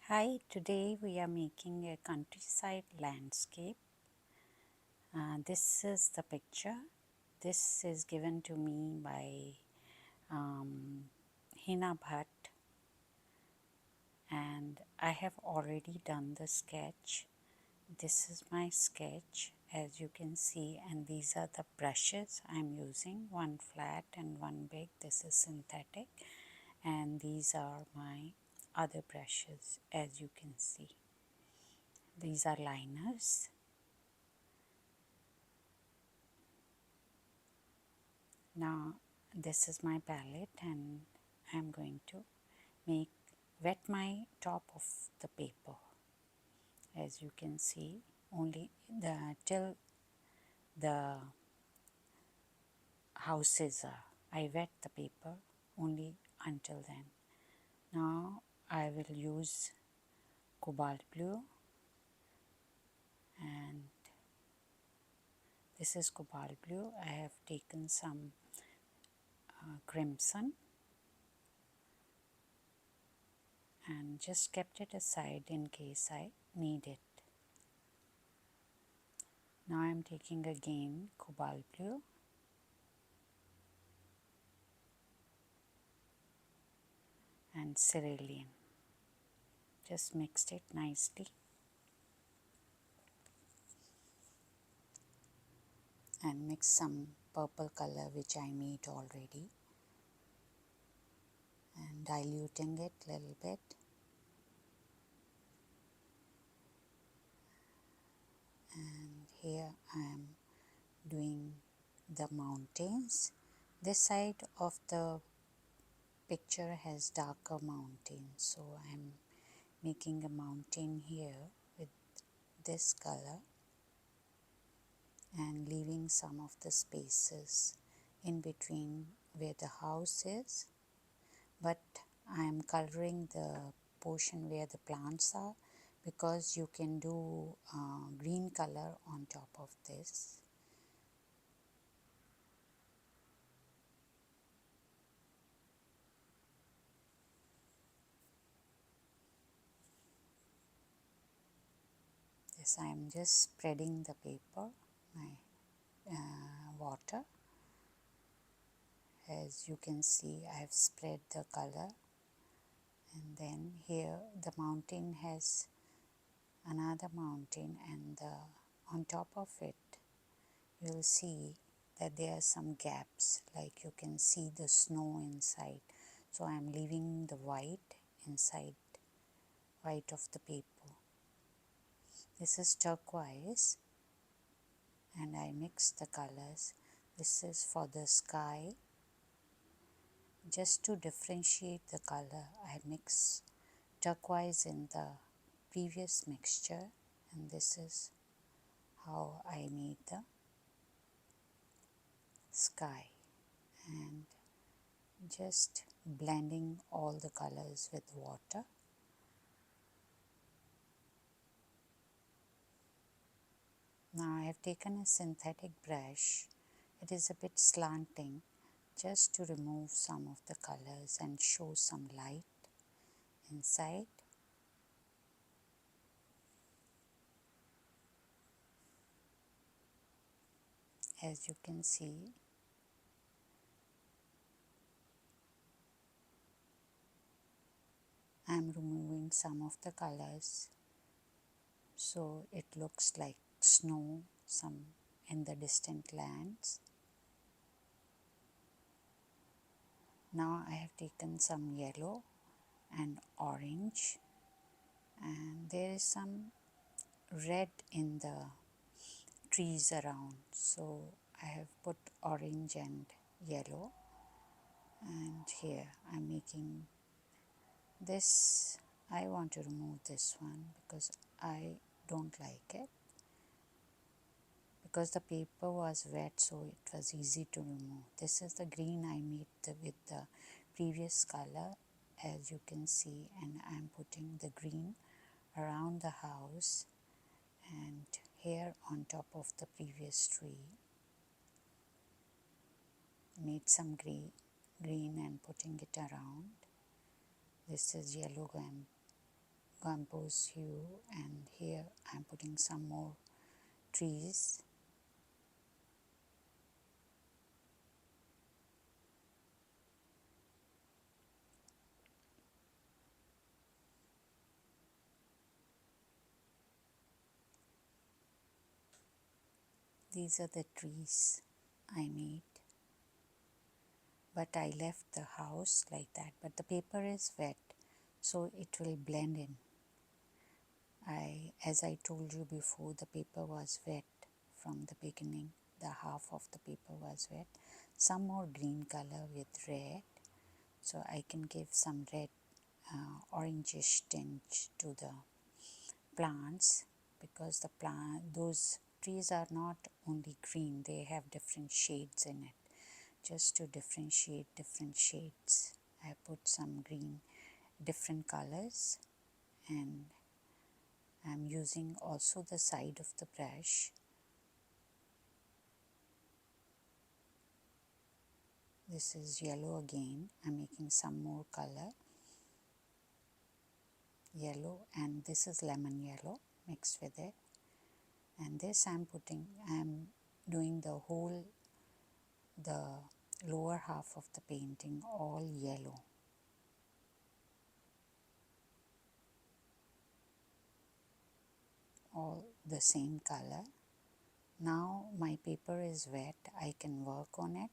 Hi, today we are making a countryside landscape. This is the picture. This is given to me by Hina Bhatt, and I have already done the sketch. This is my sketch, as you can see, and these are the brushes I'm using, one flat and one big. This is synthetic, and these are my other brushes, as you can see. These are liners. Now this is my palette and I am going to wet my top of the paper. As you can see, only till the houses are. I wet the paper only until then. Now I will use cobalt blue, and this is cobalt blue. I have taken some crimson and just kept it aside in case I need it. Now I am taking again cobalt blue and cerulean. Just mixed it nicely and mix some purple color which I made already and diluting it a little bit. And here I am doing the mountains. This side of the picture has darker mountains, so I am making a mountain here with this color and leaving some of the spaces in between where the house is, but I am coloring the portion where the plants are because you can do green color on top of this. Yes, I am just spreading the paper, my water. As you can see, I have spread the color, and then here the mountain has another mountain, and on top of it you will see that there are some gaps, like you can see the snow inside. So I am leaving the white inside, white of the paper. This is turquoise and I mix the colors. This is for the sky. Just to differentiate the color, I mix turquoise in the previous mixture, and this is how I made the sky, and just blending all the colors with water. Now I have taken a synthetic brush. It is a bit slanting, just to remove some of the colors and show some light inside. As you can see, I am removing some of the colors so it looks like snow some in the distant lands. Now I have taken some yellow and orange, and there is some red in the trees around, so I have put orange and yellow, and here I'm making this. I want to remove this one because I don't like it, because the paper was wet, so it was easy to remove. This is the green I made with the previous color, as you can see, and I'm putting the green around the house and here on top of the previous tree. Made some green and putting it around. This is yellow Gamboge hue, and here I'm putting some more trees. These are the trees I made, but I left the house like that, but the paper is wet, so it will blend in. As I told you before, the paper was wet from the beginning. The half of the paper was wet. Some more green color with red, so I can give some red orangish tinge to the plants, because those trees are not only green, they have different shades in it. Just to differentiate different shades, I put some green, different colors, and I'm using also the side of the brush. This is yellow again. I'm making some more color, yellow, and this is lemon yellow mixed with it. And this I'm doing the lower half of the painting all yellow. All the same color. Now my paper is wet, I can work on it.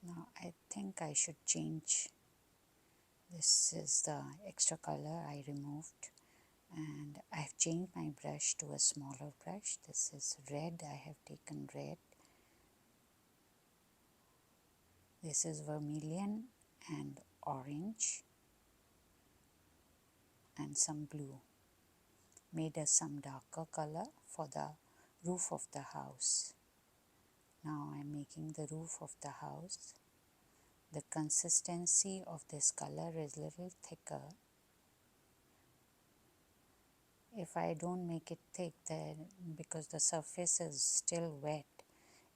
Now I think I should change. This is the extra color I removed, and I have changed my brush to a smaller brush. This is red, I have taken red. This is vermilion and orange and some blue. Made us some darker color for the roof of the house. Now I am making the roof of the house. The consistency of this color is little thicker. If I don't make it thick, then because the surface is still wet,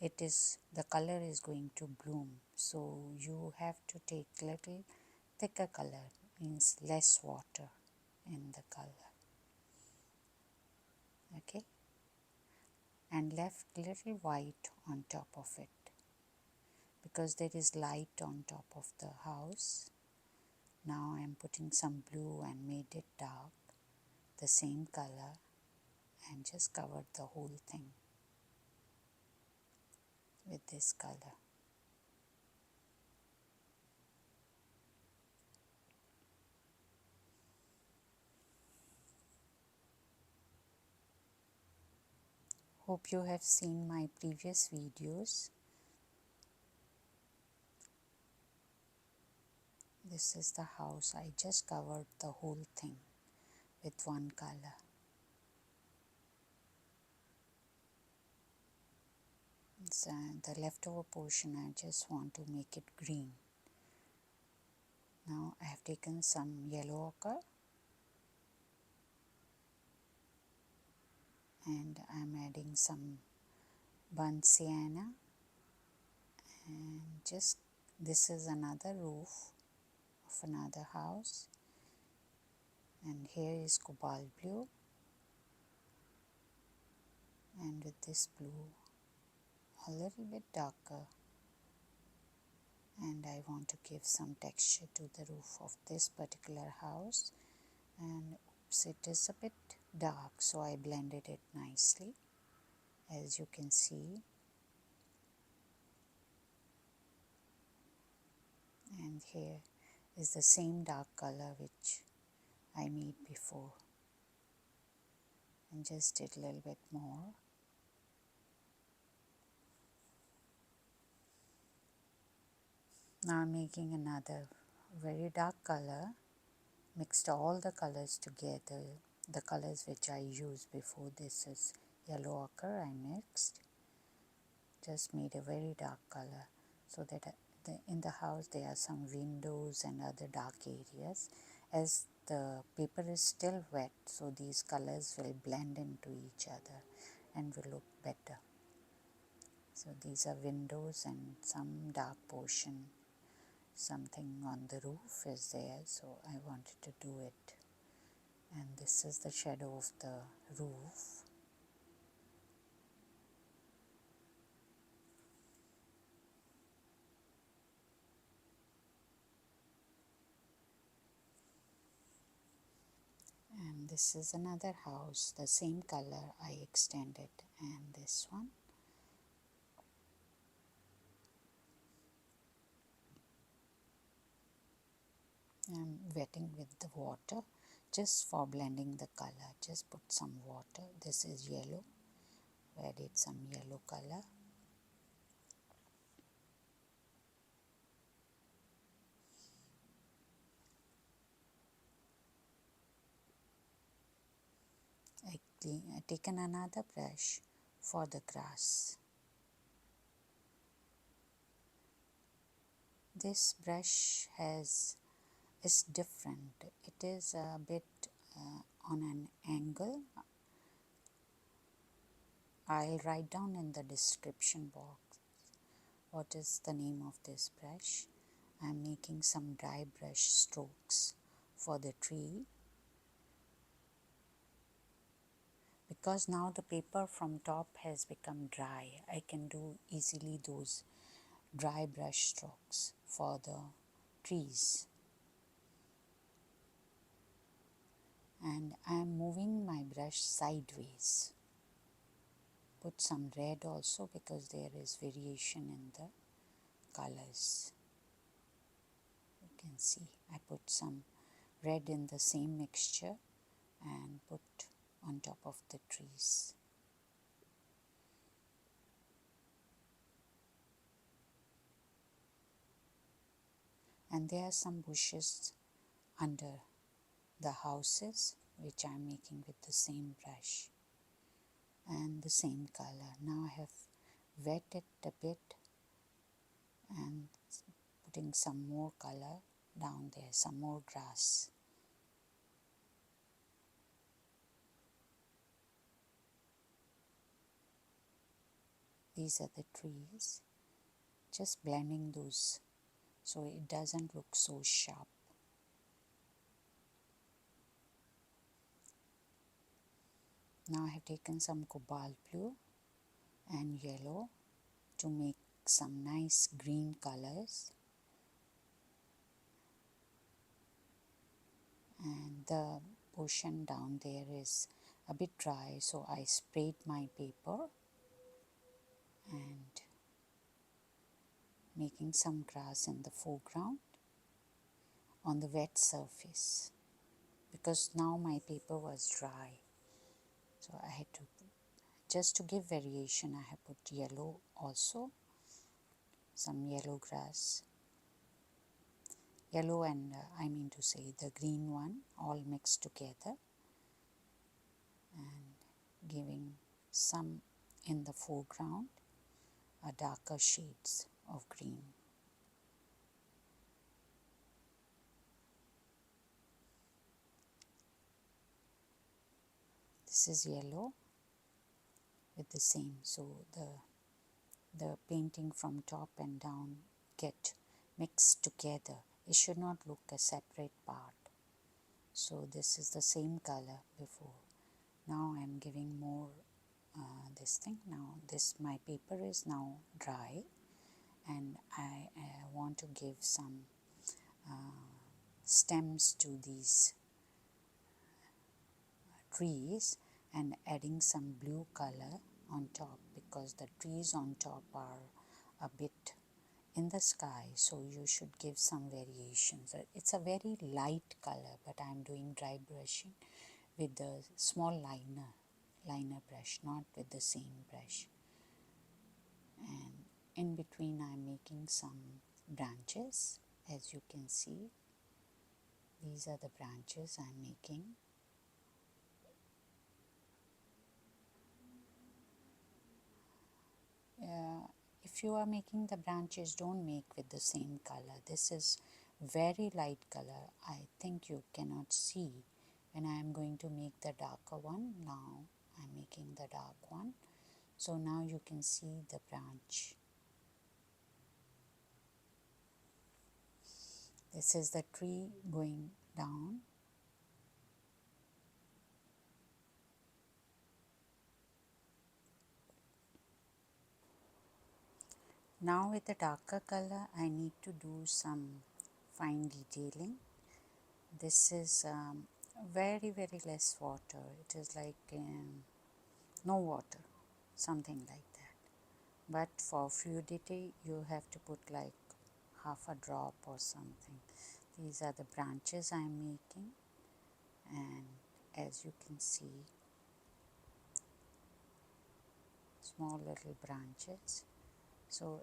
the color is going to bloom. So you have to take little thicker color, means less water in the color. Okay, and left little white on top of it, because there is light on top of the house. Now I am putting some blue and made it dark, the same color, and just covered the whole thing with this color. Hope you have seen my previous videos. This is the house. I just covered the whole thing with one color. So the leftover portion, I just want to make it green. Now I have taken some yellow ochre and I'm adding some burnt sienna, and just this is another roof of another house, and here is cobalt blue, and with this blue a little bit darker, and I want to give some texture to the roof of this particular house. And oops, it is a bit dark, so I blended it nicely, as you can see. And here is the same dark color which I made before, and just did a little bit more. Now I'm making another very dark color, mixed all the colors together, the colors which I used before. This is yellow ochre I mixed, just made a very dark color, so that in the house there are some windows and other dark areas. As the paper is still wet, so these colors will blend into each other and will look better. So these are windows and some dark portion. something on the roof is there, so I wanted to do it. And this is the shadow of the roof. And this is another house, the same color I extended, and this one. I'm wetting with the water just for blending the color. Just put some water. This is yellow. I added some yellow color. I taken another brush for the grass. This brush is different. It is a bit on an angle. I'll write down in the description box what is the name of this brush. I'm making some dry brush strokes for the tree. Because now the paper from top has become dry, I can do easily those dry brush strokes for the trees. And I am moving my brush sideways. Put some red also because there is variation in the colors. You can see I put some red in the same mixture and put on top of the trees. And there are some bushes under the houses which I am making with the same brush and the same color. Now I have wet it a bit and putting some more color down there, some more grass. These are the trees, just blending those so it doesn't look so sharp. Now I have taken some cobalt blue and yellow to make some nice green colors, and the portion down there is a bit dry, so I sprayed my paper and making some grass in the foreground on the wet surface, because now my paper was dry, so I had to, just to give variation, I have put yellow also, some yellow grass, yellow and I mean to say the green one, all mixed together, and giving some in the foreground, a darker shades of green. This is yellow with the same, so the painting from top and down get mixed together. It should not look a separate part. So this is the same color before. Now I am giving more this thing. Now this, my paper is now dry, and I want to give some stems to these trees and adding some blue color on top, because the trees on top are a bit in the sky, so you should give some variations. It's a very light color, but I'm doing dry brushing with the small liner brush, not with the same brush. And in between I'm making some branches. As you can see, these are the branches I'm making. If you are making the branches, don't make with the same color. This is very light color. I think you cannot see when I am going to make the darker one. Now I'm making the dark one, so now you can see the branch. This is the tree going down. Now with the darker color, I need to do some fine detailing. This is very less water. It is like no water, something like that. But for fluidity, you have to put like half a drop or something. These are the branches I am making, and as you can see, small little branches. So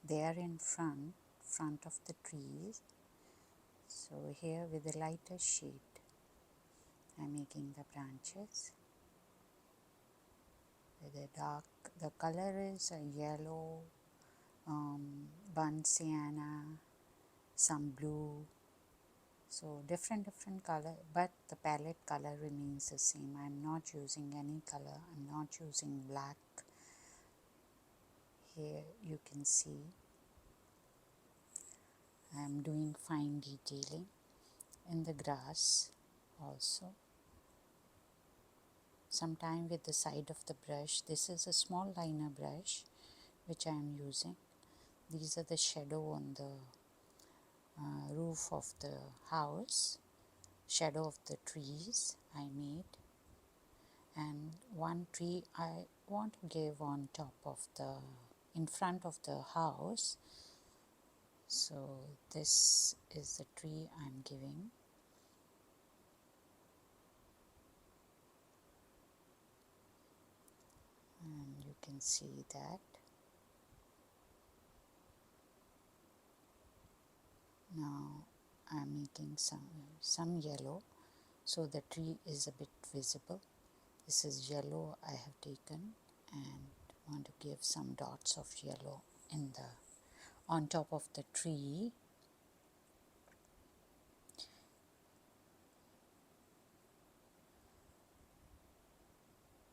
they are in front of the trees. So here with a lighter shade, I'm making the branches. With a dark, the color is a yellow, burnt sienna, some blue. So different color, but the palette color remains the same. I'm not using any color. I'm not using black. Here you can see I'm doing fine detailing in the grass also. Sometime with the side of the brush. This is a small liner brush which I am using. These are the shadow on the roof of the house, shadow of the trees I made, and one tree I want to give on top of the, in front of the house. So this is the tree I'm giving. And you can see that. Now I'm making some yellow, so the tree is a bit visible. This is yellow I have taken and want to give some dots of yellow in the on top of the tree.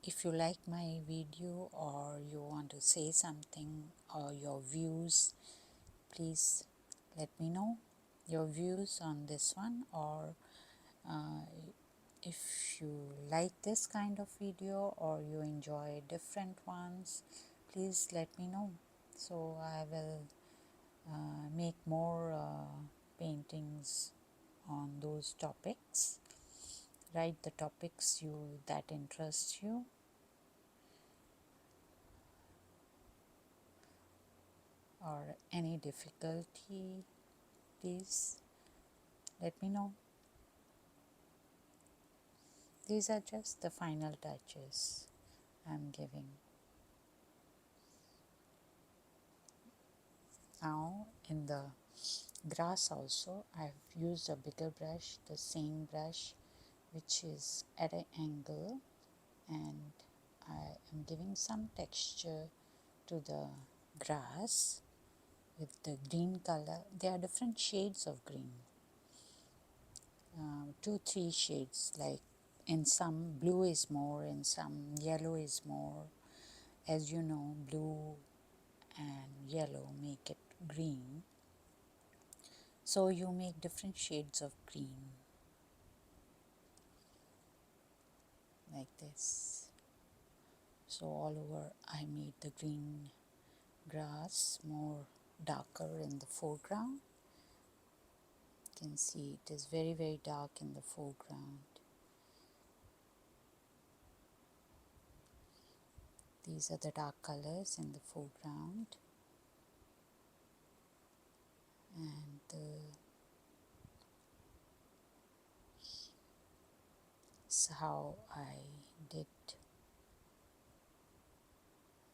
If you like my video or you want to say something or your views, please let me know your views on this one, or if you like this kind of video or you enjoy different ones, please let me know. So I will make more paintings on those topics. Write the topics that interest you. Or any difficulty, please let me know. These are just the final touches I'm giving. Now in the grass also, I've used a bigger brush, the same brush which is at an angle, and I am giving some texture to the grass with the green color. There are different shades of green, 2-3 shades, like in some blue is more, in some yellow is more. As you know, blue and yellow make it green, so you make different shades of green like this. So all over I made the green grass more darker in the foreground. You can see it is very dark in the foreground. These are the dark colors in the foreground, and this is how I did.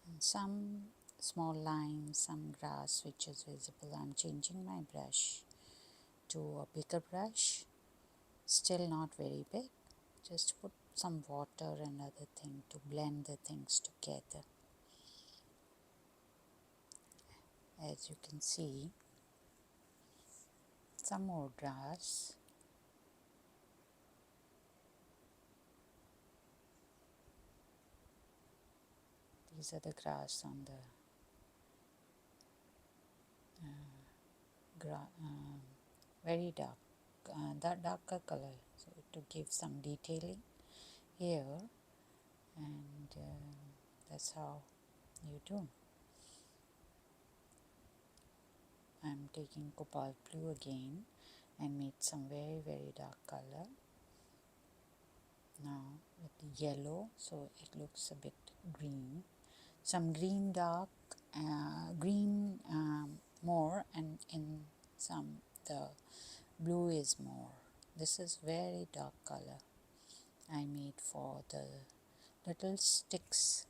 And some small lines, some grass which is visible. I'm changing my brush to a bigger brush, still not very big, just put some water and other thing to blend the things together. As you can see, some more grass. These are the grass on the very dark, that darker color, so to give some detailing here, and that's how you do. I'm taking cobalt blue again and made some very dark color now with the yellow, so it looks a bit green, some green dark, green more, and in some the blue is more. This is very dark color I made for the little sticks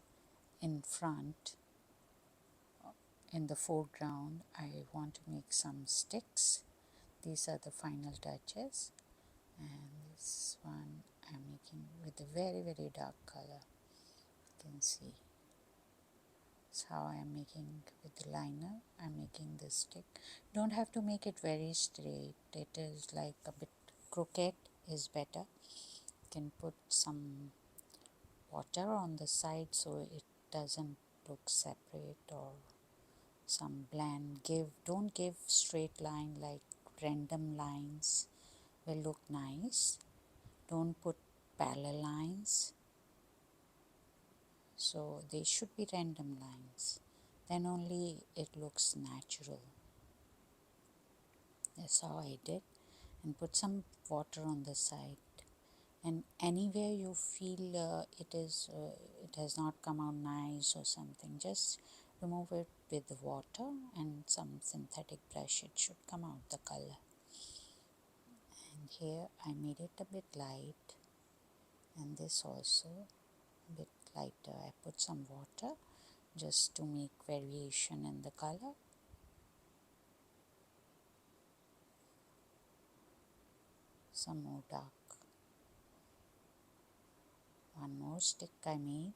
in front. In the foreground I want to make some sticks. These are the final touches, and this one I'm making with a very dark color. You can see that's how I'm making with the liner. I'm making this stick. Don't have to make it very straight, it is like a bit crooked is better. You can put some water on the side so it doesn't look separate, or some blend. Don't give straight line, like random lines will look nice. Don't put parallel lines, so they should be random lines, then only it looks natural. That's how I did, and put some water on the side, and anywhere you feel it has not come out nice or something, just remove it with the water and some synthetic brush. It should come out the color. And here I made it a bit light, and this also a bit lighter. I put some water just to make variation in the color. Some more dark. One more stick I made.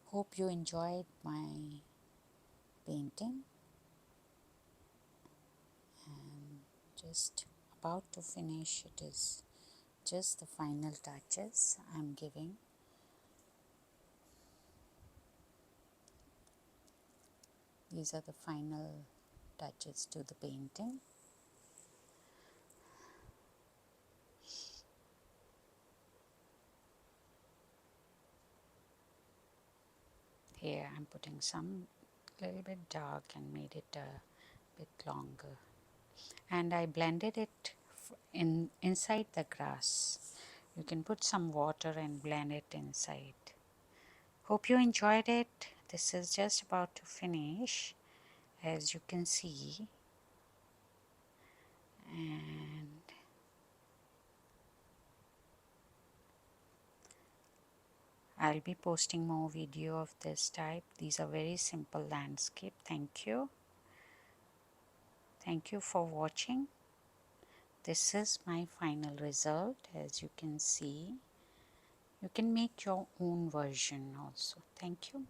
Hope you enjoyed my painting, and just about to finish. It is just the final touches I'm giving. These are the final touches to the painting. Here I'm putting some little bit dark and made it a bit longer, and I blended it inside the grass. You can put some water and blend it inside. Hope you enjoyed it. This is just about to finish, as you can see, and I'll be posting more video of this type. These are very simple landscape. Thank you for watching. This is my final result. As you can see, you can make your own version also. Thank you.